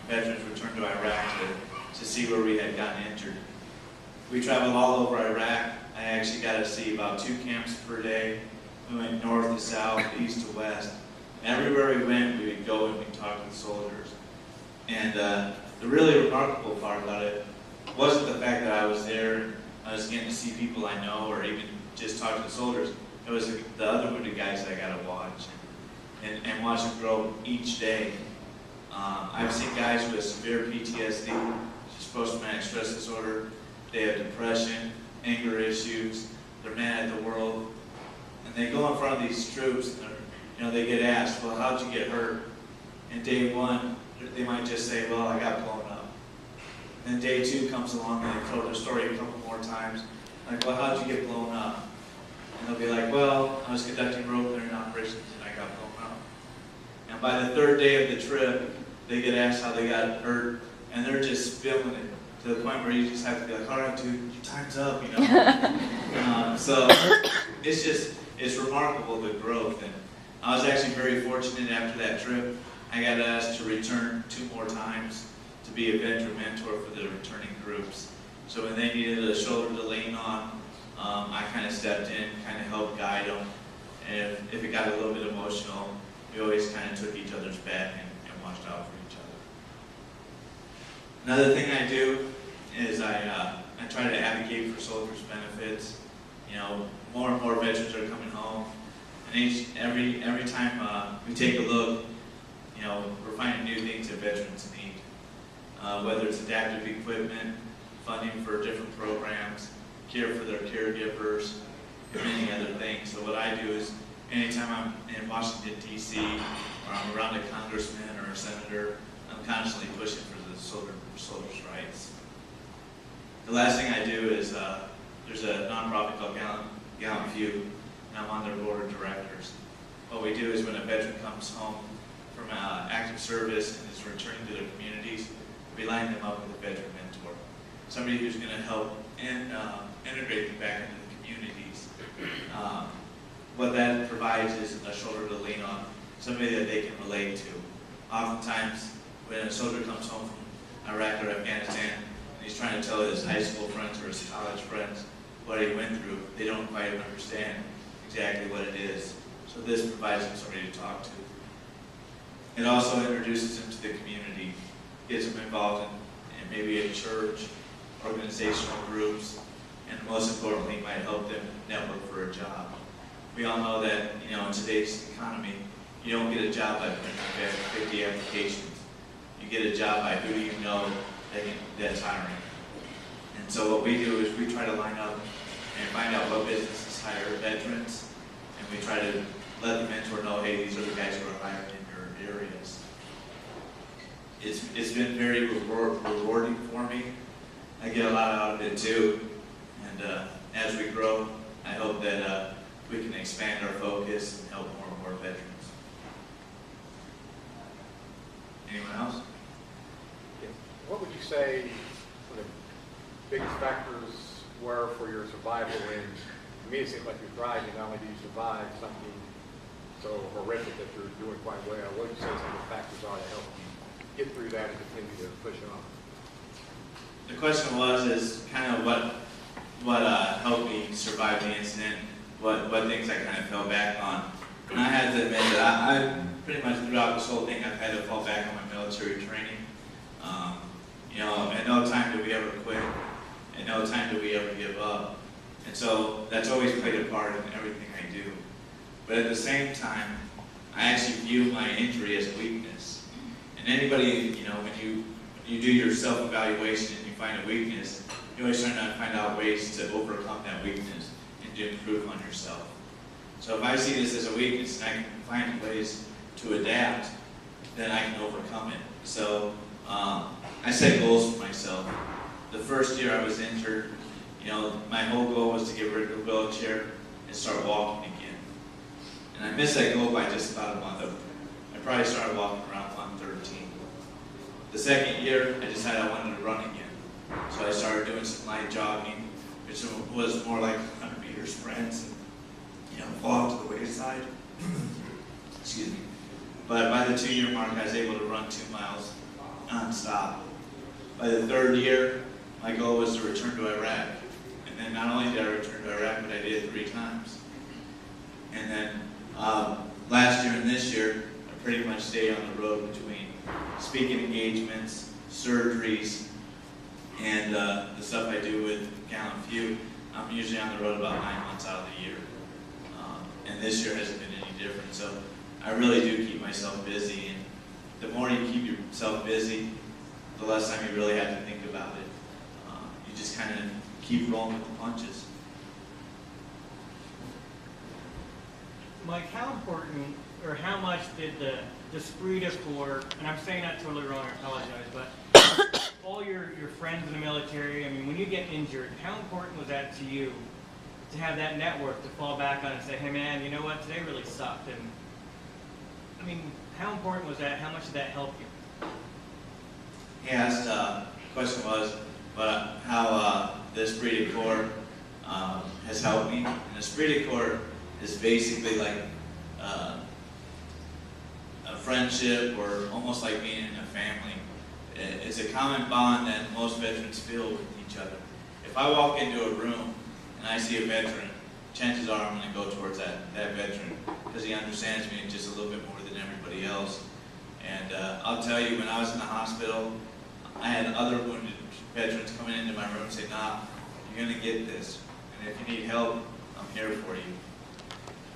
veterans returned to Iraq to see where we had gotten injured. We traveled all over Iraq. I actually got to see about 2 camps per day. We went north to south, east to west. And everywhere we went, we would go and we'd talk to the soldiers. And the really remarkable part about it wasn't the fact that I was there and I was getting to see people I know or even just talk to the soldiers. It was the other wounded guys that I got to watch and watch them grow each day. I've seen guys with severe PTSD, which is post-traumatic stress disorder. They have depression, anger issues. They're mad at the world, and they go in front of these troops. And they get asked, "Well, how'd you get hurt?" And day 1, they might just say, "Well, I got blown up." And then day 2 comes along and they tell their story a couple more times, like, "Well, how'd you get blown up?" And they'll be like, "Well, I was conducting rope clearing operations and I got blown up." And by the 3rd day of the trip, they get asked how they got hurt, and they're just spilling it to the point where you just have to be like, "All right, dude, your time's up," So it's remarkable, the growth. And I was actually very fortunate after that trip. I got asked to return 2 more times to be a veteran mentor for the returning groups. So when they needed a shoulder to lean on, I kind of stepped in, kind of helped guide them. And if it got a little bit emotional, we always kind of took each other's back and watched out for each other. Another thing I do is I try to advocate for soldiers' benefits. More and more veterans are coming home, and every time we take a look, we're finding new things that veterans need. Whether it's adaptive equipment, funding for different programs, care for their caregivers, and many other things. So what I do is, anytime I'm in Washington, D.C., or I'm around a congressman or a senator, I'm constantly pushing for the soldiers' rights. The last thing I do is, there's a nonprofit called Gallant Few, and I'm on their board of directors. What we do is when a veteran comes home from active service and is returning to their communities, we line them up with a veteran mentor. Somebody who's going to help integrate them back into the communities. What that provides is a shoulder to lean on, somebody that they can relate to. Oftentimes, when a soldier comes home from Iraq or Afghanistan, and he's trying to tell his high school friends or his college friends what he went through, they don't quite understand exactly what it is. So this provides them somebody to talk to. It also introduces them to the community, gets them involved in maybe a church, organizational groups, and most importantly, might help them network for a job. We all know that, in today's economy, you don't get a job by putting 50 applications. You get a job by who do you know that's hiring. And so what we do is we try to line up and find out what businesses hire veterans, and we try to let the mentor know, hey, these are the guys who are hiring in your areas. It's been very rewarding for me. I get a lot out of it too. And as we grow, I hope that we can expand our focus and help more and more veterans. Anyone else? What would you say the biggest factors were for your survival? And to me, it seems like you're thriving. Not only do you survive something so horrific that you're doing quite well, what would you say some of the factors are to help you get through that and continue to push on? The question is kind of what helped me survive the incident, what things I kind of fell back on. And I had to admit that I pretty much throughout this whole thing, I've had to fall back on my military training. At no time do we ever quit. At no time do we ever give up. And so that's always played a part in everything I do. But at the same time, I actually view my injury as a weakness. And anybody, when you do your self-evaluation and you find a weakness, you're always trying to find out ways to overcome that weakness and to improve on yourself. So if I see this as a weakness and I can find ways to adapt, then I can overcome it. So I set goals for myself. The first year I was injured, my whole goal was to get rid of the wheelchair and start walking again. And I missed that goal by just about a month. I probably started walking around month 13. The second year, I decided I wanted to run again. So I started doing some light jogging, which was more like 100-meter sprints, and fall off to the wayside. Excuse me. But by the 2-year mark, I was able to run 2 miles nonstop. By the third year, my goal was to return to Iraq. And then not only did I return to Iraq, but I did it 3 times. And then last year and this year, I pretty much stayed on the road between speaking engagements, surgeries, and the stuff I do with Gallant Few. I'm usually on the road about 9 months out of the year. And this year hasn't been any different. So I really do keep myself busy. And the more you keep yourself busy, the less time you really have to think about it. You just kind of keep rolling with the punches. Mike, how important or how much did the esprit de corps, and I'm saying that totally wrong, I apologize, but all your friends in the military, I mean, when you get injured, how important was that to you to have that network to fall back on and say, hey man, you know what, today really sucked? And I mean, how important was that? How much did that help you? He asked, the question was how the esprit de corps has helped me. And esprit de corps is basically like a friendship, or almost like being in a family. It's a common bond that most veterans feel with each other. If I walk into a room and I see a veteran, chances are I'm going to go towards that veteran because he understands me just a little bit more than everybody else. And I'll tell you, when I was in the hospital, I had other wounded veterans coming into my room and say, nah, you're going to get this. And if you need help, I'm here for you.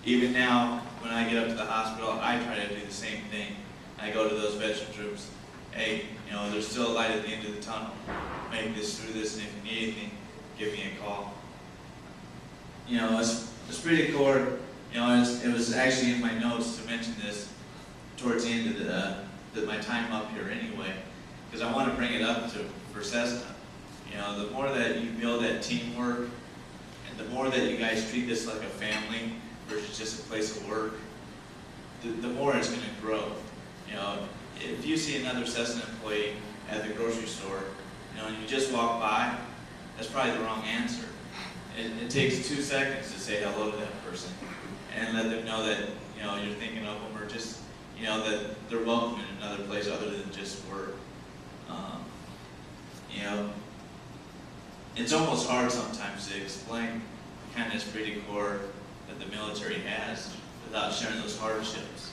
Even now, when I get up to the hospital, I try to do the same thing. I go to those veterans rooms. Hey, you know, there's still a light at the end of the tunnel. Make this through this, and if you need anything, give me a call. You know, esprit de corps, you know, it was actually in my notes to mention this towards the end of my time up here anyway, because I want to bring it up for Cessna. You know, the more that you build that teamwork, and the more that you guys treat this like a family versus just a place of work, the more it's going to grow. You know, if you see another Cessna employee at the grocery store, you know, and you just walk by, that's probably the wrong answer. It takes 2 seconds to say hello to that person and let them know that, you know, you're thinking of them, or just, you know, that they're welcome in another place other than just work. You know, it's almost hard sometimes to explain the kind of esprit de corps that the military has without sharing those hardships.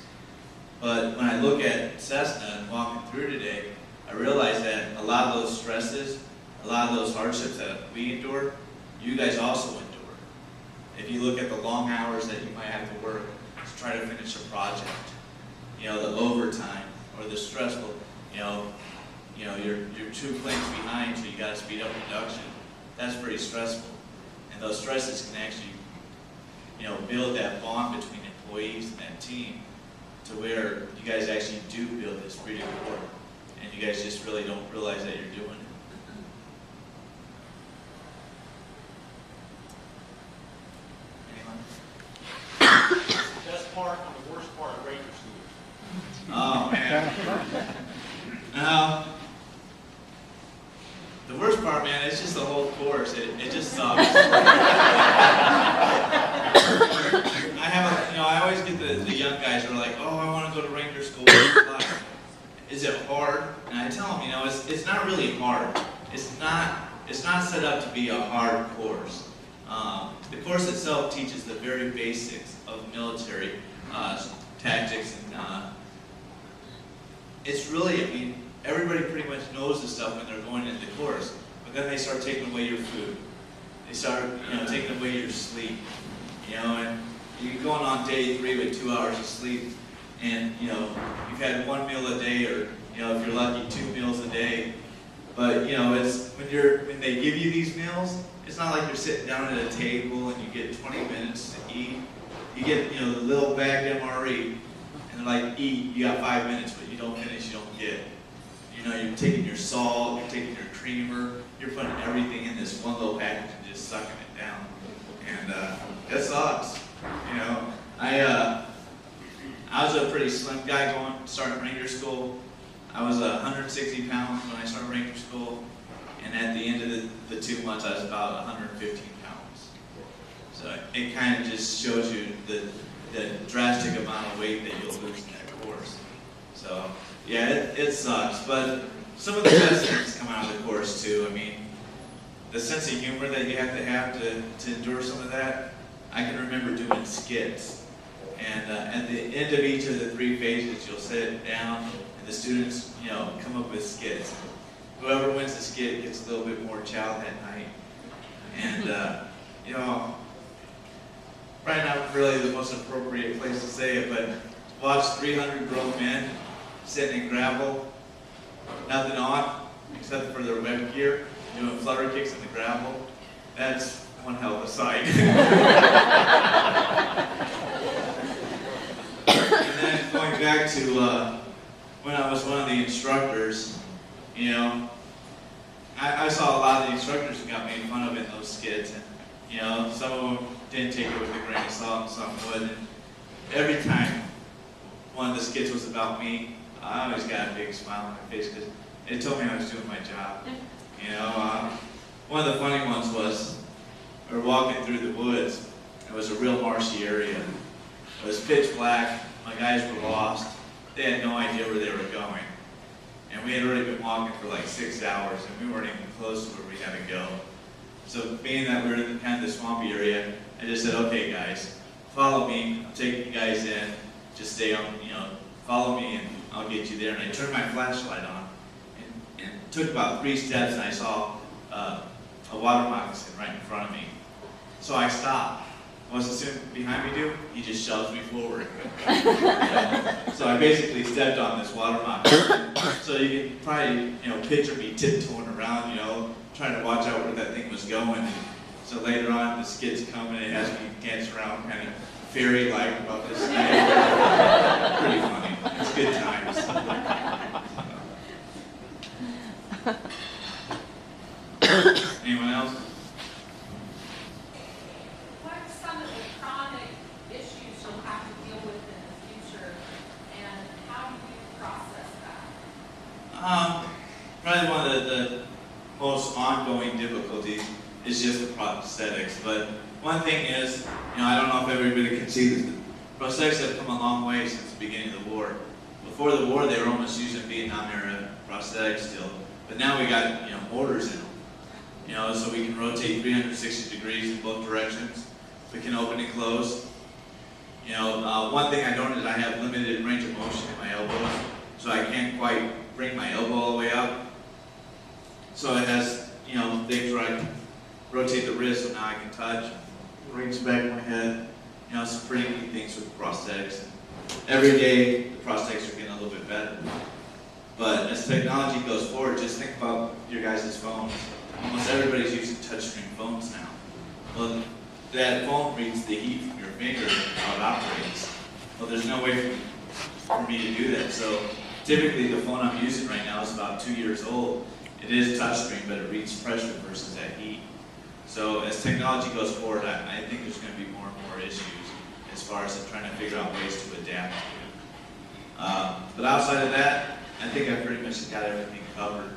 But when I look at Cessna and walking through today, I realize that a lot of those stresses, a lot of those hardships that we endure, you guys also endure. If you look at the long hours that you might have to work to try to finish a project, you know, the overtime or the stressful, you know, you're 2 planes behind, so you got to speed up production. That's pretty stressful, and those stresses can actually, you know, build that bond between employees and that team to where you guys actually do build this esprit de corps, and you guys just really don't realize that you're doing it. Anyone? Best part and the worst part of Ranger School. Oh man. The worst part, man, it's just the whole course. It just sucks. I always get the young guys who are like, oh, I want to go to Ranger School. Is it hard? And I tell them, you know, it's not really hard. It's not set up to be a hard course. The course itself teaches the very basics of military tactics, and it's really, I mean, everybody pretty much knows the stuff when they're going into the course, but then they start taking away your food. They start, you know, taking away your sleep, you know, and you're going on day 3 with 2 hours of sleep, and, you know, you've had 1 meal a day, or, you know, if you're lucky, 2 meals a day. But, you know, it's when they give you these meals, it's not like you're sitting down at a table and you get 20 minutes to eat. You get, you know, the little bagged MRE, and they're like, eat, you got 5 minutes, but you don't finish, you don't get. You know, you're taking your salt, you're taking your creamer, you're putting everything in this one little package and just sucking it down. And that sucks. You know, I was a pretty slim guy starting Ranger School. I was 160 pounds when I started Ranger School, and at the end of the 2 months, I was about 115 pounds. So it kind of just shows you the drastic amount of weight that you'll lose in that course. So yeah, it sucks, but some of the best things come out of the course too. I mean, the sense of humor that you have to endure some of that. I can remember doing skits, and at the end of each of the 3 phases, you'll sit down, and the students, come up with skits. Whoever wins the skit gets a little bit more chow that night, and probably not really the most appropriate place to say it, but watch 300 grown men sitting in gravel, nothing on except for their web gear, doing flutter kicks in the gravel. That's one hell of a sight. And then going back to when I was one of the instructors, I saw a lot of the instructors who got made fun of in those skits, and some of them didn't take it with a grain of salt and some would. And every time one of the skits was about me, I always got a big smile on my face because it told me I was doing my job. One of the funny ones was we were walking through the woods. It was a real marshy area. It was pitch black. My guys were lost. They had no idea where they were going. And we had already been walking for like 6 hours, and we weren't even close to where we had to go. So being that we were in kind of the swampy area, I just said, okay guys, follow me. I'm taking you guys in. Just stay on, follow me and I'll get you there. And I turned my flashlight on and took about 3 steps, and I saw a water moccasin right in front of me. So I stopped. What's the student behind me do? He just shoves me forward. So I basically stepped on this water moccasin. So you can probably, picture me tiptoeing around, trying to watch out where that thing was going. So later on, the skit's coming, and it has me dance around kind of fairy-like above this snake. Pretty funny. It's good times. Anyone else? What are some of the chronic issues you'll have to deal with in the future, and how do you process that? Probably one of the most ongoing difficulties is just the prosthetics. But one thing is, I don't know if everybody can see this, but prosthetics have come a long way since the beginning of the war. Before the war, they were almost using Vietnam era prosthetics still, but now we got motors in them. So we can rotate 360 degrees in both directions. We can open and close. One thing I noticed is I have limited range of motion in my elbow, so I can't quite bring my elbow all the way up. So it has, things where I can rotate the wrist, so now I can touch, reach back my head. Some pretty neat things with prosthetics. Every day, the prosthetics are getting a little bit better. But as technology goes forward, just think about your guys' phones. Almost everybody's using touchscreen phones now. Well, that phone reads the heat from your finger and how it operates. Well, there's no way for me to do that. So typically the phone I'm using right now is about 2 years old. It is touchscreen, but it reads pressure versus that heat. So as technology goes forward, I think there's going to be more and more issues as far as trying to figure out ways to adapt to. But outside of that, I think I've pretty much got everything covered.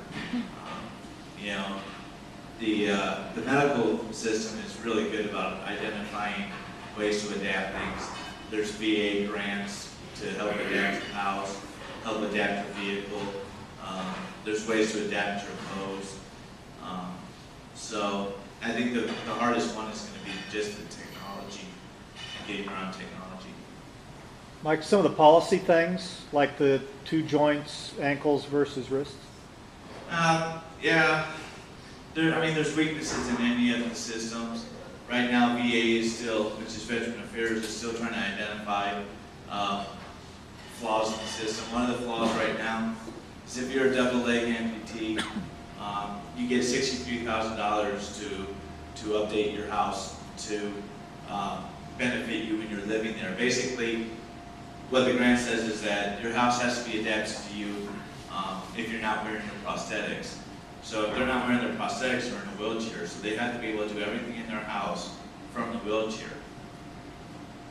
The medical system is really good about identifying ways to adapt things. There's VA grants to help adapt your house, help adapt your vehicle. There's ways to adapt your clothes. So I think the hardest one is going to be just the technology and getting around technology. Mike, some of the policy things, like the 2 joints, ankles versus wrists? Yeah. There's weaknesses in any of the systems. Right now, VA is still, which is Veteran Affairs, is still trying to identify flaws in the system. One of the flaws right now is if you're a double leg amputee, you get $63,000 to update your house to benefit you when you're living there. Basically, what the grant says is that your house has to be adapted to you if you're not wearing your prosthetics. So if they're not wearing their prosthetics, they're in a wheelchair, so they have to be able to do everything in their house from the wheelchair.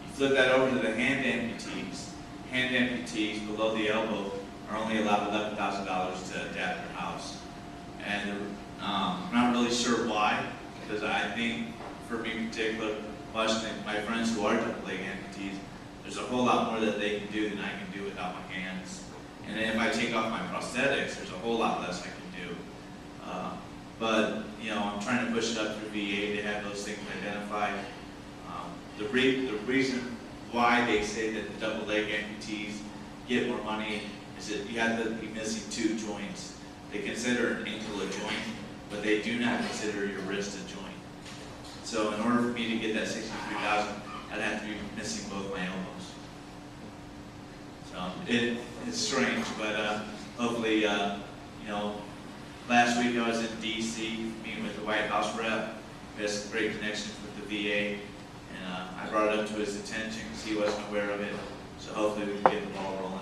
You flip that over to the hand amputees. Hand amputees below the elbow are only allowed $11,000 to adapt their house. And I'm not really sure why, because I think, for me in particular, watching my friends who are double leg amputees, there's a whole lot more that they can do than I can do without my hands. And if I take off my prosthetics, there's a whole lot less I can do. But, you know, I'm trying to push it up through VA to have those things identified. The reason why they say that the double leg amputees get more money is that you have to be missing 2 joints. They consider an ankle a joint, but they do not consider your wrist a joint. So in order for me to get that $63,000, I'd have to be missing both my elbows. So it's strange, but hopefully, you know, last week I was in DC meeting with the White House rep. We had some great connections with the VA, and I brought it up to his attention because he wasn't aware of it. So hopefully we can get the ball rolling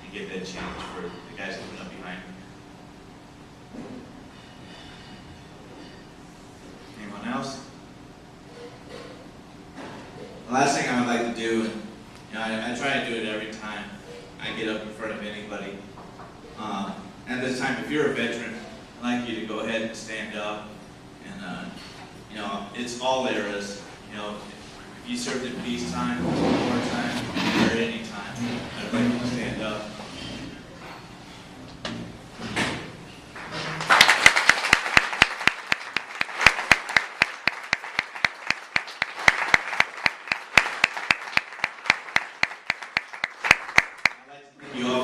and get that change for the guys coming up behind me. Anyone else? The last thing I would like to do, and you know, I try to do it every time I get up in front of anybody. At this time, if you're a veteran, I'd like you to go ahead and stand up. And you know, it's all there is. You know, if you served in peacetime, wartime, or any time, I'd like you to stand up.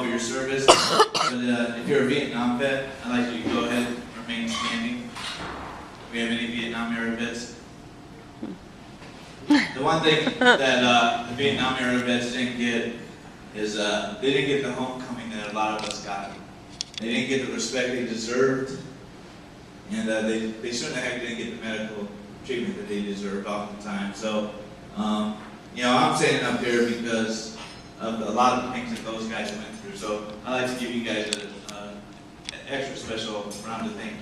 Your service, but if you're a Vietnam vet, I'd like you to go ahead and remain standing. Do we have any Vietnam era vets? The one thing that the Vietnam era vets didn't get is they didn't get the homecoming that a lot of us got. They didn't get the respect they deserved, and they certainly didn't get the medical treatment that they deserved oftentimes. So, you know, I'm standing up here because of a lot of the things that those guys went through. So I'd like to give you guys an extra special round of thank you.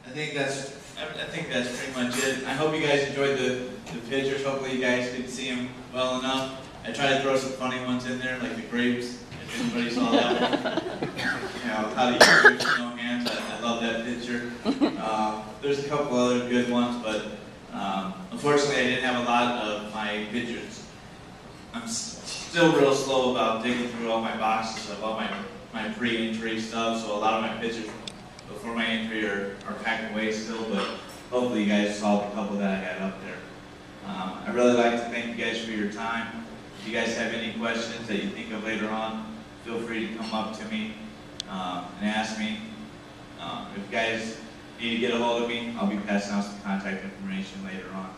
I think that's pretty much it. I hope you guys enjoyed the pictures. Hopefully you guys could see them well enough. I tried to throw some funny ones in there, like the grapes, if anybody saw that one. You know, how to eat grapes with no hands. I love that picture. There's a couple other good ones, but unfortunately I didn't have a lot of my pictures. I'm still real slow about digging through all my boxes of all my pre-injury stuff, so a lot of my pictures before my injury are packed away still, but hopefully you guys saw the couple that I had up there. I'd really like to thank you guys for your time. If you guys have any questions that you think of later on, feel free to come up to me and ask me. If you guys need to get a hold of me, I'll be passing out some contact information later on.